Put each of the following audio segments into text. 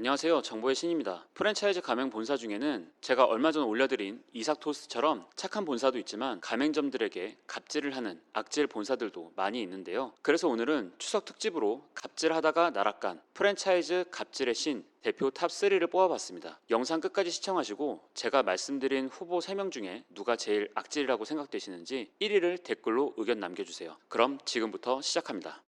안녕하세요. 정보의 신입니다. 프랜차이즈 가맹 본사 중에는 제가 얼마 전 올려드린 이삭 토스트처럼 착한 본사도 있지만 가맹점들에게 갑질을 하는 악질 본사들도 많이 있는데요. 그래서 오늘은 추석 특집으로 갑질하다가 나락간 프랜차이즈 갑질의 신 대표 탑3를 뽑아봤습니다. 영상 끝까지 시청하시고 제가 말씀드린 후보 3명 중에 누가 제일 악질이라고 생각되시는지 1위를 댓글로 의견 남겨주세요. 그럼 지금부터 시작합니다.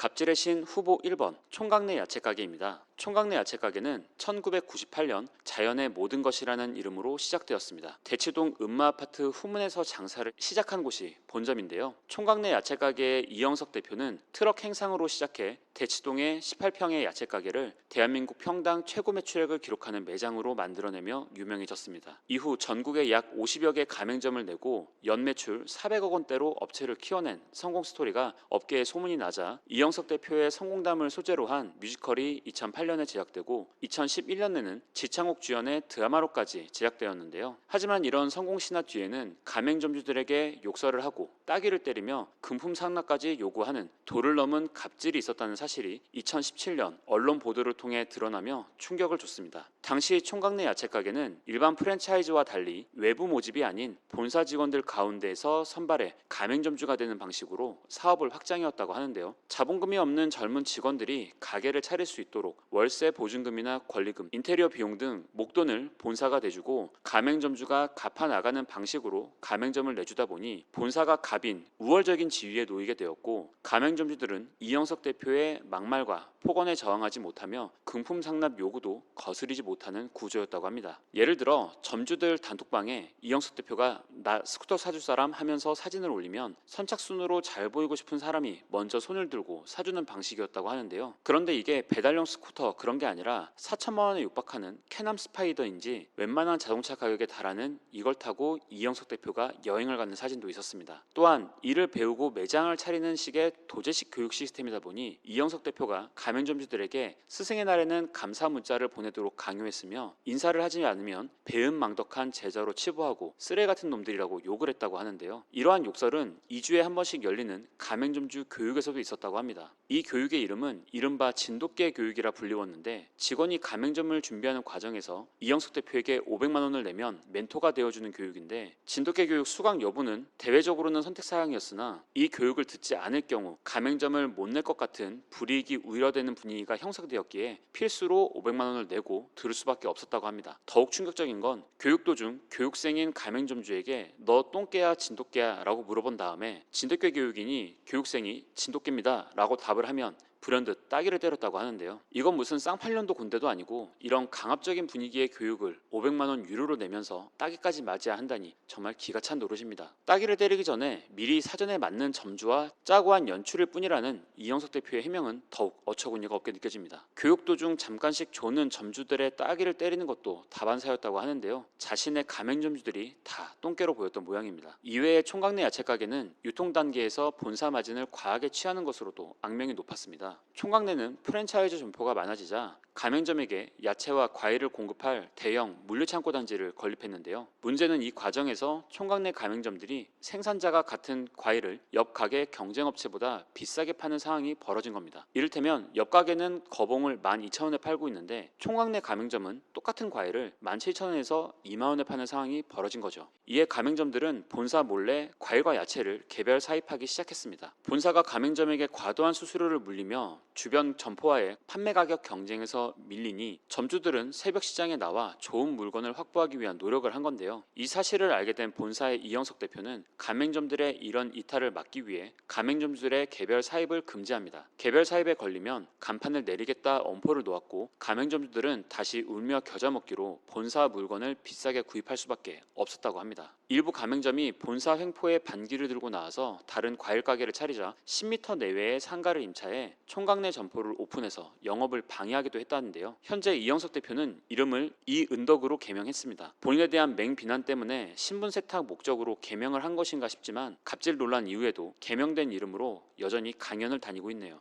갑질의 신 후보 1번 총각내 야채가게입니다. 총각내 야채가게는 1998년 자연의 모든 것이라는 이름으로 시작되었습니다. 대치동 음마아파트 후문에서 장사를 시작한 곳이 본점인데요. 총각내 야채가게의 이영석 대표는 트럭 행상으로 시작해 대치동의 18평의 야채가게를 대한민국 평당 최고 매출액을 기록하는 매장으로 만들어내며 유명해졌습니다. 이후 전국에 약 50여 개 가맹점을 내고 연매출 400억 원대로 업체를 키워낸 성공 스토리가 업계에 소문이 나자 이영석 대표의 성공담을 소재로 한 뮤지컬이 2008년에 제작되고 2011년에는 지창욱 주연의 드라마로까지 제작되었는데요. 하지만 이런 성공 신화 뒤에는 가맹점주들에게 욕설을 하고 따귀를 때리며 금품 상납까지 요구하는 도를 넘은 갑질이 있었다는 사실이 2017년 언론 보도를 통해 드러나며 충격을 줬습니다. 당시 총각내 야채가게는 일반 프랜차이즈와 달리 외부 모집이 아닌 본사 직원들 가운데에서 선발해 가맹점주가 되는 방식으로 사업을 확장해왔다고 하는데요. 자본금이 없는 젊은 직원들이 가게를 차릴 수 있도록 월세 보증금이나 권리금, 인테리어 비용 등 목돈을 본사가 내주고 가맹점주가 갚아나가는 방식으로 가맹점을 내주다 보니 본사가 갑인, 우월적인 지위에 놓이게 되었고 가맹점주들은 이영석 대표의 막말과 폭언에 저항하지 못하며 금품 상납 요구도 거스르지 못하는 구조였다고 합니다. 예를 들어 점주들 단톡방에 이영석 대표가 나 스쿠터 사줄 사람 하면서 사진을 올리면 선착순으로 잘 보이고 싶은 사람이 먼저 손을 들고 사주는 방식이었다고 하는데요. 그런데 이게 배달용 스쿠터 그런 게 아니라 4천만 원에 육박하는 캐남 스파이더인지 웬만한 자동차 가격에 달하는 이걸 타고 이영석 대표가 여행을 가는 사진도 있었습니다. 또한 이를 배우고 매장을 차리는 식의 도제식 교육 시스템이다 보니 이영석 대표가 가맹점주들에게 스승의 날에는 감사 문자를 보내도록 강요했으며 인사를 하지 않으면 배은망덕한 제자로 치부하고 쓰레 같은 놈들이라고 욕을 했다고 하는데요. 이러한 욕설은 2주에 한 번씩 열리는 가맹점주 교육에서도 있었다고 합니다. 이 교육의 이름은 이른바 진돗개 교육이라 불리웠는데 직원이 가맹점을 준비하는 과정에서 이영석 대표에게 500만 원을 내면 멘토가 되어주는 교육인데 진돗개 교육 수강 여부는 대외적으로는 선택사항이었으나 이 교육을 듣지 않을 경우 가맹점을 못 낼 것 같은 불이익이 우려되는 분위기가 형성되었기에 필수로 500만 원을 내고 들을 수밖에 없었다고 합니다. 더욱 충격적인 건 교육 도중 교육생인 가맹점주에게 너 똥개야 진돗개야 라고 물어본 다음에 진돗개 교육인이 교육생이 진돗개입니다 라고 답을 하면 불현듯 따귀를 때렸다고 하는데요. 이건 무슨 쌍팔년도 군대도 아니고 이런 강압적인 분위기의 교육을 500만 원 유료로 내면서 따귀까지 맞이해야 한다니 정말 기가 찬 노릇입니다. 따귀를 때리기 전에 미리 사전에 맞는 점주와 짜고 한 연출일 뿐이라는 이영석 대표의 해명은 더욱 어처구니가 없게 느껴집니다. 교육 도중 잠깐씩 조는 점주들의 따귀를 때리는 것도 다반사였다고 하는데요. 자신의 가맹점주들이 다 똥개로 보였던 모양입니다. 이외에 총각내 야채가게는 유통 단계에서 본사 마진을 과하게 취하는 것으로도 악명이 높았습니다. 총각내는 프랜차이즈 점포가 많아지자 가맹점에게 야채와 과일을 공급할 대형 물류창고 단지를 건립했는데요. 문제는 이 과정에서 총각내 가맹점들이 생산자가 같은 과일을 옆 가게 경쟁업체보다 비싸게 파는 상황이 벌어진 겁니다. 이를테면 옆 가게는 거봉을 12,000원에 팔고 있는데 총각내 가맹점은 똑같은 과일을 17,000원에서 20,000원에 파는 상황이 벌어진 거죠. 이에 가맹점들은 본사 몰래 과일과 야채를 개별 사입하기 시작했습니다. 본사가 가맹점에게 과도한 수수료를 물리며 주변 점포와의 판매 가격 경쟁에서 밀리니 점주들은 새벽 시장에 나와 좋은 물건을 확보하기 위한 노력을 한 건데요. 이 사실을 알게 된 본사의 이영석 대표는 가맹점들의 이런 이탈을 막기 위해 가맹점주들의 개별 사입을 금지합니다. 개별 사입에 걸리면 간판을 내리겠다 엄포를 놓았고 가맹점주들은 다시 울며 겨자 먹기로 본사 물건을 비싸게 구입할 수밖에 없었다고 합니다. 일부 가맹점이 본사 횡포에 반기를 들고 나와서 다른 과일 가게를 차리자 10m 내외의 상가를 임차해 총각내 점포를 오픈해서 영업을 방해하기도 했다는데요. 현재 이영석 대표는 이름을 이은덕으로 개명했습니다. 본인에 대한 맹비난 때문에 신분 세탁 목적으로 개명을 한 것인가 싶지만 갑질 논란 이후에도 개명된 이름으로 여전히 강연을 다니고 있네요.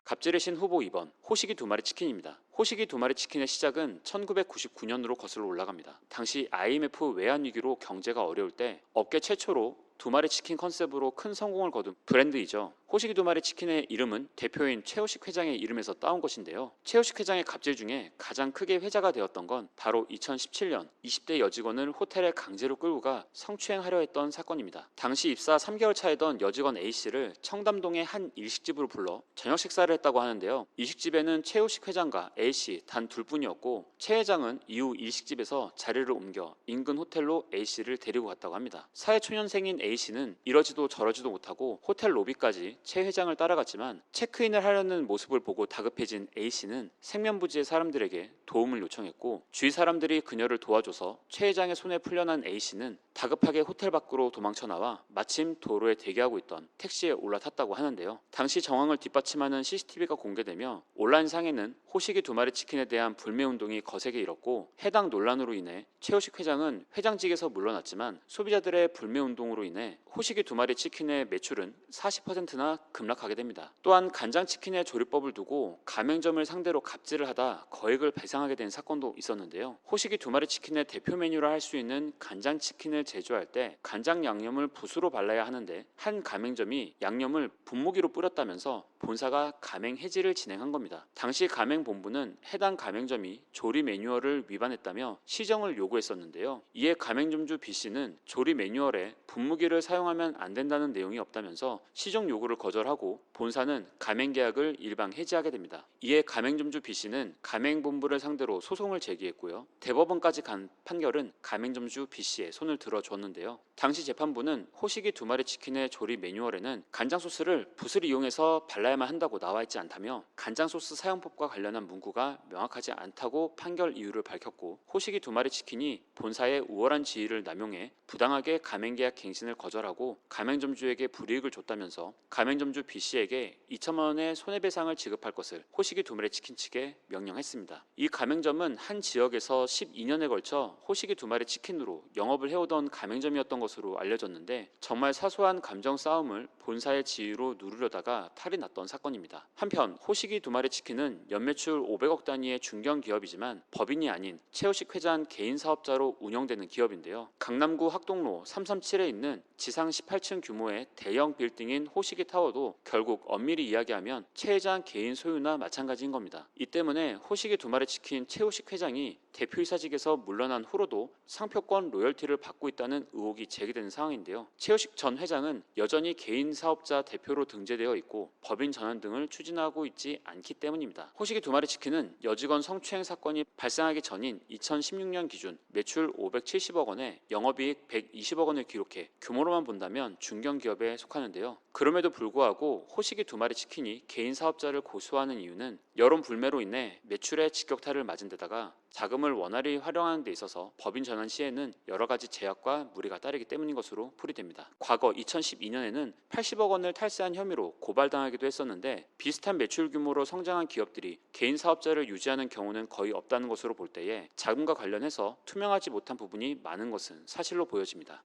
갑질의 신 후보 2번 호식이 두 마리 치킨입니다. 호식이 두 마리 치킨의 시작은 1999년으로 거슬러 올라갑니다. 당시 IMF 외환위기로 경제가 어려울 때 업계 최초로 두 마리 치킨 컨셉으로 큰 성공을 거둔 브랜드이죠. 호식이 두 마리 치킨의 이름은 대표인 최호식 회장의 이름에서 따온 것인데요. 최호식 회장의 갑질 중에 가장 크게 회자가 되었던 건 바로 2017년 20대 여직원을 호텔에 강제로 끌고 가 성추행하려 했던 사건입니다. 당시 입사 3개월 차이던 여직원 A씨를 청담동의 한 일식집으로 불러 저녁 식사를 했다고 하는데요. 이 식집에는 최호식 회장과 A씨 단 둘뿐이었고 최 회장은 이후 일식집에서 자리를 옮겨 인근 호텔로 A씨를 데리고 갔다고 합니다. 사회초년생인 A씨는 이러지도 저러지도 못하고 호텔 로비까지 최 회장을 따라갔지만 체크인을 하려는 모습을 보고 다급해진 A씨는 생면부지의 사람들에게 도움을 요청했고 주위 사람들이 그녀를 도와줘서 최 회장의 손에 풀려난 A씨는 다급하게 호텔 밖으로 도망쳐 나와 마침 도로에 대기하고 있던 택시에 올라탔다고 하는데요. 당시 정황을 뒷받침하는 CCTV가 공개되며 온라인상에는 호식이 두 마리 치킨에 대한 불매운동이 거세게 일었고 해당 논란으로 인해 최호식 회장은 회장직에서 물러났지만 소비자들의 불매운동으로 인해 호식이 두 마리 치킨의 매출은 40%나 급락하게 됩니다. 또한 간장치킨의 조리법을 두고 가맹점을 상대로 갑질을 하다 거액을 배상하게 된 사건도 있었는데요. 호식이 두 마리 치킨의 대표 메뉴라 할 수 있는 간장치킨을 제조할 때 간장 양념을 붓으로 발라야 하는데 한 가맹점이 양념을 분무기로 뿌렸다면서 본사가 가맹 해지를 진행한 겁니다. 당시 가맹본부는 해당 가맹점이 조리 매뉴얼을 위반했다며 시정을 요구했었는데요. 이에 가맹점주 B씨는 조리 매뉴얼에 분무기를 사용하면 안 된다는 내용이 없다면서 시정 요구를 거절하고 본사는 가맹 계약을 일방 해지하게 됩니다. 이에 가맹점주 B씨는 가맹본부를 상대로 소송을 제기했고요. 대법원까지 간 판결은 가맹점주 B씨의 손을 들어줬는데요. 당시 재판부는 호식이 두 마리 치킨의 조리 매뉴얼에는 간장 소스를 붓을 이용해서 발라야만 한다고 나와 있지 않다며 간장 소스 사용법과 관련한 문구가 명확하지 않다고 판결 이유를 밝혔고 호식이 두 마리 치킨이 본사의 우월한 지위를 남용해 부당하게 가맹계약 갱신을 거절하고 가맹점주에게 불이익을 줬다면서 가맹점주 B씨에게 2천만 원의 손해배상을 지급할 것을 호식이 두 마리 치킨 측에 명령했습니다. 이 가맹점은 한 지역에서 12년에 걸쳐 호식이 두 마리 치킨으로 영업을 해오던 가맹점이었던 것으로 알려졌는데 정말 사소한 감정 싸움을 본사의 지위로 누르려다가 탈이 났던 사건입니다. 한편 호식이 두 마리 치킨은 연매출 500억 단위의 중견기업이지만 법인이 아닌 최호식 회장 개인 사업자로 운영되는 기업인데요. 강남구 학동로 337에 있는 지상 18층 규모의 대형 빌딩인 호식이 타워도 결국 엄밀히 이야기하면 최 회장 개인 소유나 마찬가지인 겁니다. 이 때문에 호식이 두 마리 치킨 최호식 회장이 대표이사직에서 물러난 후로도 상표권 로열티를 받고 있다는 의혹이 제기되는 상황인데요. 최호식 전 회장은 여전히 개인 사업자 대표로 등재되어 있고 법인 전환 등을 추진하고 있지 않기 때문입니다. 호식이 두 마리 치킨은 여직원 성추행 사건이 발생하기 전인 2016년 기준 매출 570억 원에 영업이익 120억 원을 기록해 규모로만 본다면 중견기업에 속하는데요. 그럼에도 불구하고 호식이 두 마리 치킨이 개인 사업자를 고소하는 이유는 여론 불매로 인해 매출에 직격탄을 맞은 데다가 자금을 원활히 활용하는 데 있어서 법인 전환 시에는 여러 가지 제약과 무리가 따르기 때문인 것으로 풀이됩니다. 과거 2012년에는 80억 원을 탈세한 혐의로 고발당하기도 했었는데 비슷한 매출 규모로 성장한 기업들이 개인 사업자를 유지하는 경우는 거의 없다는 것으로 볼 때에 자금과 관련해서 투명하지 못한 부분이 많은 것은 사실로 보여집니다.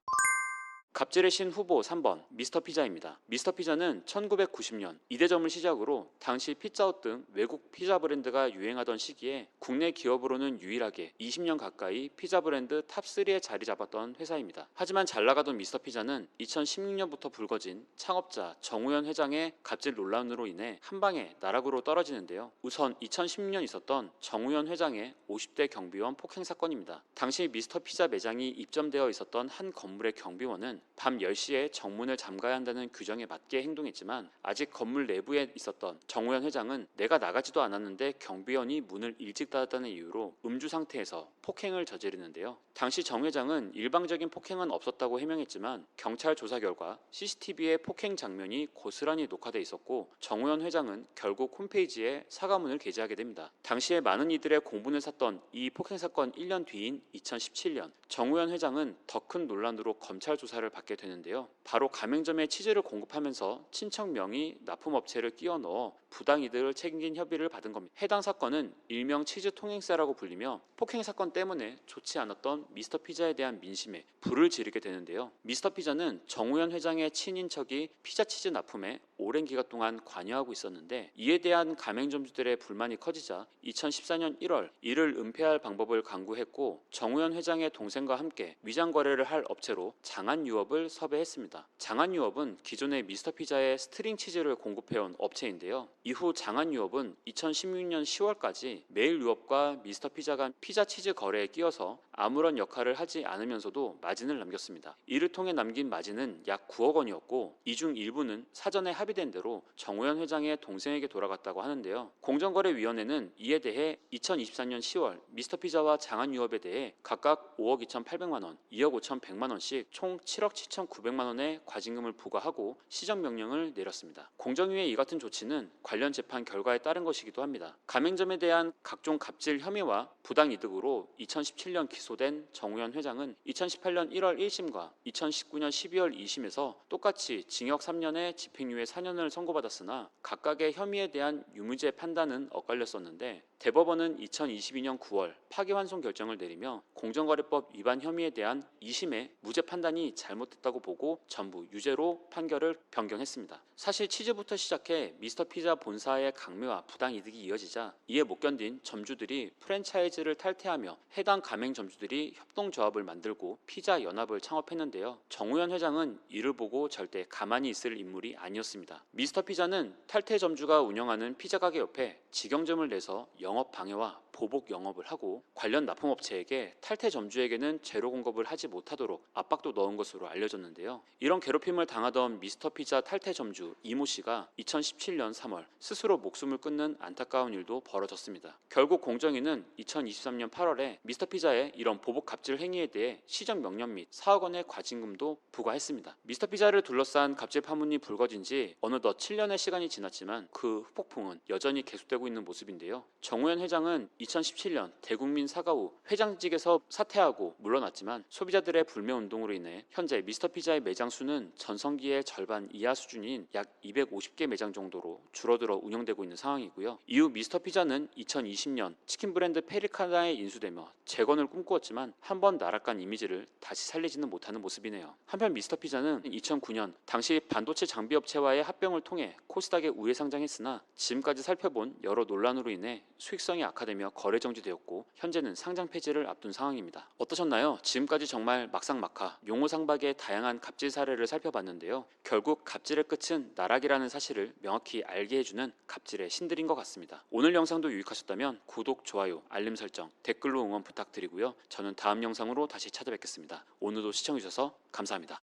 갑질의 신 후보 3번 미스터피자입니다. 미스터피자는 1990년 이대점을 시작으로 당시 피자헛 등 외국 피자 브랜드가 유행하던 시기에 국내 기업으로는 유일하게 20년 가까이 피자 브랜드 탑3에 자리 잡았던 회사입니다. 하지만 잘 나가던 미스터피자는 2016년부터 불거진 창업자 정우현 회장의 갑질 논란으로 인해 한방에 나락으로 떨어지는데요. 우선 2016년 있었던 정우현 회장의 50대 경비원 폭행 사건입니다. 당시 미스터피자 매장이 입점되어 있었던 한 건물의 경비원은 밤 10시에 정문을 잠가야 한다는 규정에 맞게 행동했지만 아직 건물 내부에 있었던 정우현 회장은 내가 나가지도 않았는데 경비원이 문을 일찍 닫았다는 이유로 음주 상태에서 폭행을 저지르는데요. 당시 정 회장은 일방적인 폭행은 없었다고 해명했지만 경찰 조사 결과 CCTV에 폭행 장면이 고스란히 녹화돼 있었고 정우현 회장은 결국 홈페이지에 사과문을 게재하게 됩니다. 당시에 많은 이들의 공분을 샀던 이 폭행 사건 1년 뒤인 2017년 정우현 회장은 더 큰 논란으로 검찰 조사를 받게 되는데요. 바로 가맹점에 치즈를 공급하면서 친척 명의 납품업체를 끼워 넣어 부당이득을 책임진 협의를 받은 겁니다. 해당 사건은 일명 치즈 통행세라고 불리며 폭행 사건 때문에 좋지 않았던 미스터 피자에 대한 민심에 불을 지르게 되는데요. 미스터 피자는 정우현 회장의 친인척이 피자 치즈 납품에 오랜 기간 동안 관여하고 있었는데 이에 대한 가맹점주들의 불만이 커지자 2014년 1월 이를 은폐할 방법을 강구했고 정우현 회장의 동생과 함께 위장 거래를 할 업체로 장안유업을 섭외했습니다. 장안유업은 기존의 미스터 피자에 스트링 치즈를 공급해온 업체인데요. 이후 장안유업은 2016년 10월까지 매일유업과 미스터 피자 간 피자 치즈 거래에 끼어서 아무런 역할을 하지 않으면서도 마진을 남겼습니다. 이를 통해 남긴 마진은 약 9억 원이었고 이 중 일부는 사전에 합의된 대로 정우현 회장의 동생에게 돌아갔다고 하는데요. 공정거래위원회는 이에 대해 2024년 10월 미스터 피자와 장안유업에 대해 각각 5억 2,800만 원, 2억 5,100만 원씩 총 7억 7,900만 원의 과징금을 부과하고 시정명령을 내렸습니다. 공정위의 이 같은 조치는 관련 재판 결과에 따른 것이기도 합니다. 가맹점에 대한 각종 갑질 혐의와 부당이득으로 2017년 기소된 정우현 회장은 2018년 1월 1심과 2019년 12월 2심에서 똑같이 징역 3년에 집행유예 4년을 선고받았으나 각각의 혐의에 대한 유무죄 판단은 엇갈렸었는데 대법원은 2022년 9월 파기환송 결정을 내리며 공정거래법 위반 혐의에 대한 2심의 무죄 판단이 잘못됐다고 보고 전부 유죄로 판결을 변경했습니다. 사실 치즈부터 시작해 미스터 피자 본사의 강매와 부당이득이 이어지자 이에 못 견딘 점주들이 프랜차이즈를 탈퇴하며 해당 가맹점주들이 협동조합을 만들고 피자 연합을 창업했는데요. 정우현 회장은 이를 보고 절대 가만히 있을 인물이 아니었습니다. 미스터 피자는 탈퇴 점주가 운영하는 피자 가게 옆에 직영점을 내서 영업 방해와 보복 영업을 하고 관련 납품업체에게 탈퇴 점주에게는 재료 공급을 하지 못하도록 압박도 넣은 것으로 알려졌는데요. 이런 괴롭힘을 당하던 미스터 피자 탈퇴 점주 이모 씨가 2017년 3월 스스로 목숨을 끊는 안타까운 일도 벌어졌습니다. 결국 공정위는 2023년 8월에 미스터 피자의 이런 보복 갑질 행위에 대해 시정 명령 및 4억 원의 과징금도 부과했습니다. 미스터 피자를 둘러싼 갑질 파문이 불거진 지 어느덧 7년의 시간이 지났지만 그 후폭풍은 여전히 계속되고 있는 모습인데요. 정우현 회장은 2017년 대국민 사과 후 회장직에서 사퇴하고 물러났지만 소비자들의 불매운동으로 인해 현재 미스터 피자의 매장 수는 전성기의 절반 이하 수준인 약 250개 매장 정도로 줄어들어 운영되고 있는 상황이고요. 이후 미스터 피자는 2020년 치킨 브랜드 페리카나에 인수되며 재건을 꿈꾸었지만 한번 나락간 이미지를 다시 살리지는 못하는 모습이네요. 한편 미스터 피자는 2009년 당시 반도체 장비업체와의 합병을 통해 코스닥에 우회 상장했으나 지금까지 살펴본 여러 논란으로 인해 수익성이 악화되며 거래 정지되었고 현재는 상장 폐지를 앞둔 상황입니다. 어떠셨나요? 지금까지 정말 막상막하 용호상박의 다양한 갑질 사례를 살펴봤는데요. 결국 갑질의 끝은 나락이라는 사실을 명확히 알게 해주는 갑질의 신들인 것 같습니다. 오늘 영상도 유익하셨다면 구독, 좋아요, 알림 설정, 댓글로 응원 부탁드리고요. 저는 다음 영상으로 다시 찾아뵙겠습니다. 오늘도 시청해주셔서 감사합니다.